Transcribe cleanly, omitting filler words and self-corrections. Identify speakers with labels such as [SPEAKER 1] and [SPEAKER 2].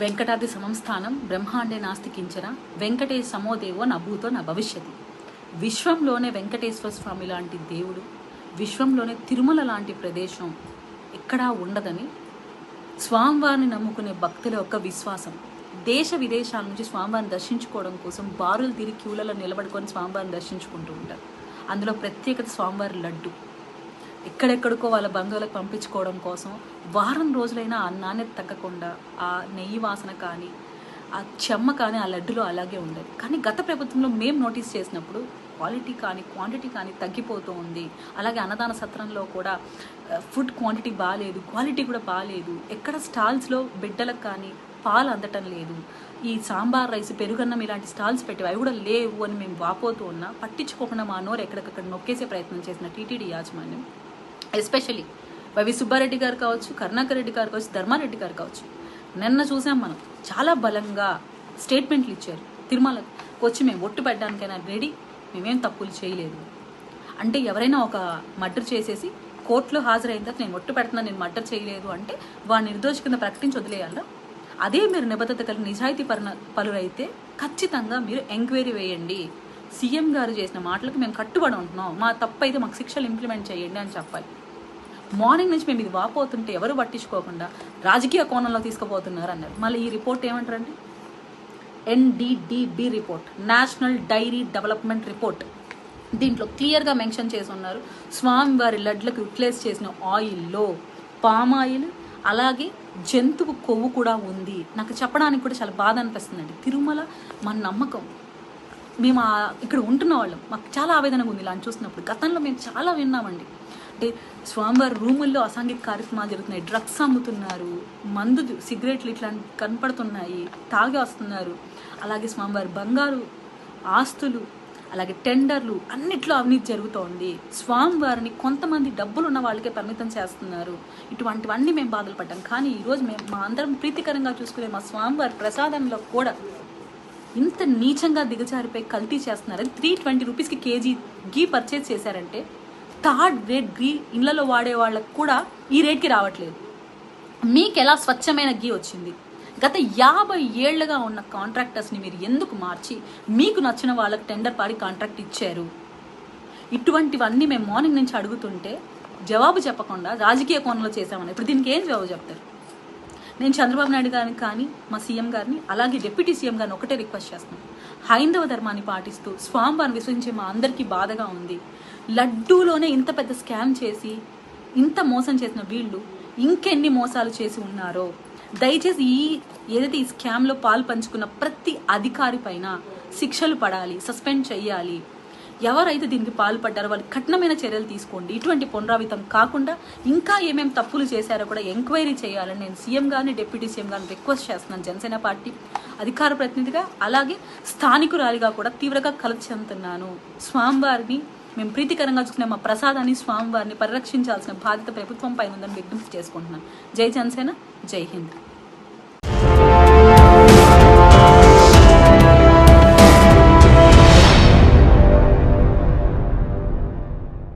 [SPEAKER 1] వెంకటాద్రి సమం స్థానం బ్రహ్మాండే నాస్తి కించన వెంకటేశ సమోదేవో నా భూతో నా భవిష్యతి. విశ్వంలోనే వెంకటేశ్వర స్వామి లాంటి దేవుడు, విశ్వంలోనే తిరుమల లాంటి ప్రదేశం ఎక్కడా ఉండదని స్వామివారిని నమ్ముకునే భక్తుల యొక్క విశ్వాసం. దేశ విదేశాల నుంచి స్వామివారిని దర్శించుకోవడం కోసం బారులు తిరిగి క్యూలలో నిలబడుకొని స్వామివారిని దర్శించుకుంటూ ఉంటారు. అందులో ప్రత్యేకత స్వామివారి లడ్డు. ఎక్కడెక్కడికో వాళ్ళ బంధువులకు పంపించుకోవడం కోసం వారం రోజులైనా ఆ నాణ్యత తగ్గకుండా ఆ నెయ్యి వాసన కానీ ఆ చెమ్మ కానీ ఆ లడ్డులో అలాగే ఉండేది. కానీ గత ప్రభుత్వంలో మేము నోటీస్ చేసినప్పుడు క్వాలిటీ కానీ క్వాంటిటీ కానీ తగ్గిపోతూ ఉంది. అలాగే అన్నదాన సత్రంలో కూడా ఫుడ్ క్వాంటిటీ బాగాలేదు, క్వాలిటీ కూడా బాగాలేదు. ఎక్కడ స్టాల్స్లో బిడ్డలకు కానీ పాలు అందటం లేదు. ఈ సాంబార్ రైస్, పెరుగన్నం ఇలాంటి స్టాల్స్ పెట్టేవి, అవి కూడా లేవు అని మేము వాపోతూ ఉన్నా పట్టించుకోకుండా మా నోరు ఎక్కడికక్కడ నొక్కేసే ప్రయత్నం చేసిన టీటీడీ యాజమాన్యం, ఎస్పెషల్లీ వైవి సుబ్బారెడ్డి గారు కావచ్చు, కరుణాకర్ రెడ్డి గారు కావచ్చు, ధర్మారెడ్డి గారు కావచ్చు, నిన్న చూసాం మనం చాలా బలంగా స్టేట్మెంట్లు ఇచ్చారు. తిరుమలకు వచ్చి మేము ఒట్టు పెట్టడానికైనా రెడీ, మేమేం తప్పులు చేయలేదు అంటే, ఎవరైనా ఒక మర్డర్ చేసేసి కోర్టులో హాజరైన తర్వాత నేను ఒట్టు పెడుతున్నా, నేను మర్డర్ చేయలేదు అంటే వాడిని నిర్దోషి కింద ప్రకటించి వదిలేయాలా? అదే మీరు నిబద్ధత కలిగి నిజాయితీ పరులైతే ఖచ్చితంగా మీరు ఎంక్వైరీ వేయండి. సీఎం గారు చేసిన మాటలకు మేము కట్టుబడి ఉంటున్నాం, మా తప్పు అయితే మాకు శిక్షలు ఇంప్లిమెంట్ చేయండి అని చెప్పాలి. మార్నింగ్ నుంచి మేము ఇది వాపోతుంటే ఎవరు పట్టించుకోకుండా రాజకీయ కోణంలో తీసుకుపోతున్నారు అన్నారు. మళ్ళీ ఈ రిపోర్ట్ ఏమంటారండి? NDDB report, national dairy development report. దీంట్లో క్లియర్గా మెన్షన్ చేసి ఉన్నారు, స్వామివారి లడ్లకు యూటిలైజ్ చేసిన ఆయిల్లో పామాయిల్ అలాగే జంతువు కొవ్వు కూడా ఉంది. నాకు చెప్పడానికి కూడా చాలా బాధ అనిపిస్తుందండి. తిరుమల మన నమ్మకం, మేము ఇక్కడ ఉంటున్న వాళ్ళం, మాకు చాలా ఆవేదనగా ఉంది ఇలా చూసినప్పుడు. గతంలో మేము చాలా విన్నామండి, అంటే స్వామివారి రూముల్లో అసాంఘిక కార్యక్రమాలు జరుగుతున్నాయి, డ్రగ్స్ అమ్ముతున్నారు, మందు సిగరెట్లు ఇట్లా కనపడుతున్నాయి, తాగి వస్తున్నారు. అలాగే స్వామివారి బంగారు ఆస్తులు, అలాగే టెండర్లు అన్నిట్లో అవినీతి జరుగుతోంది. స్వామివారిని కొంతమంది డబ్బులు ఉన్న వాళ్ళకే పరిమితం చేస్తున్నారు. ఇటువంటివన్నీ మేము బాధలు పడ్డాం. కానీ ఈరోజు మేము మా అందరం ప్రీతికరంగా చూసుకునే మా స్వామివారి ప్రసాదంలో కూడా ఇంత నీచంగా దిగజారిపోయి కల్తీ చేస్తున్నారు. 320 రూపీస్కి కేజీ గీ పర్చేజ్ చేశారంటే థర్డ్ గ్రేడ్ గీ ఇళ్లలో వాడే వాళ్ళకు కూడా ఈ రేట్కి రావట్లేదు. మీకు ఎలా స్వచ్ఛమైన గీ వచ్చింది? గత 50 ఏళ్లుగా ఉన్న కాంట్రాక్టర్స్ని మీరు ఎందుకు మార్చి మీకు నచ్చిన వాళ్ళకి టెండర్ పాడి కాంట్రాక్ట్ ఇచ్చారు? ఇటువంటివన్నీ మేము మార్నింగ్ నుంచి అడుగుతుంటే జవాబు చెప్పకుండా రాజకీయ కోణంలో చేశామని ఇప్పుడు దీనికి ఏం జవాబు చెప్తారు? నేను చంద్రబాబు నాయుడు గారిని కానీ మా సీఎం గారిని అలాగే డిప్యూటీ సీఎం గారిని ఒకటే రిక్వెస్ట్ చేస్తున్నాను, హైందవ ధర్మాన్ని పాటిస్తూ స్వామివారిని విశ్వసించే మా అందరికీ బాధగా ఉంది. లడ్డూలోనే ఇంత పెద్ద స్కామ్ చేసి ఇంత మోసం చేసిన వీళ్ళు ఇంకెన్ని మోసాలు చేసి ఉన్నారో దయచేసి ఏదైతే ఈ స్కామ్లో పాలు పంచుకున్న ప్రతి అధికారి పైన శిక్షలు పడాలి, సస్పెండ్ చేయాలి. ఎవరైతే దీనికి పాల్పడ్డారో వాళ్ళు కఠినమైన చర్యలు తీసుకోండి. ఇటువంటి పునరావృతం కాకుండా ఇంకా ఏమేమి తప్పులు చేశారో కూడా ఎంక్వైరీ చేయాలని నేను సీఎం గారిని డిప్యూటీ సీఎం గారిని రిక్వెస్ట్ చేస్తున్నాను. జనసేన పార్టీ అధికార ప్రతినిధిగా అలాగే స్థానికురాలిగా కూడా తీవ్రంగా కలత చెందుతున్నాను. స్వామివారిని మేము ప్రీతికరంగా చూసుకునే మా ప్రసాదాన్ని, స్వామివారిని పరిరక్షించాల్సిన బాధ్యత ప్రభుత్వం పైన ఉందని విజ్ఞప్తి చేసుకుంటున్నాను. జై జనసేన, జై హింద్.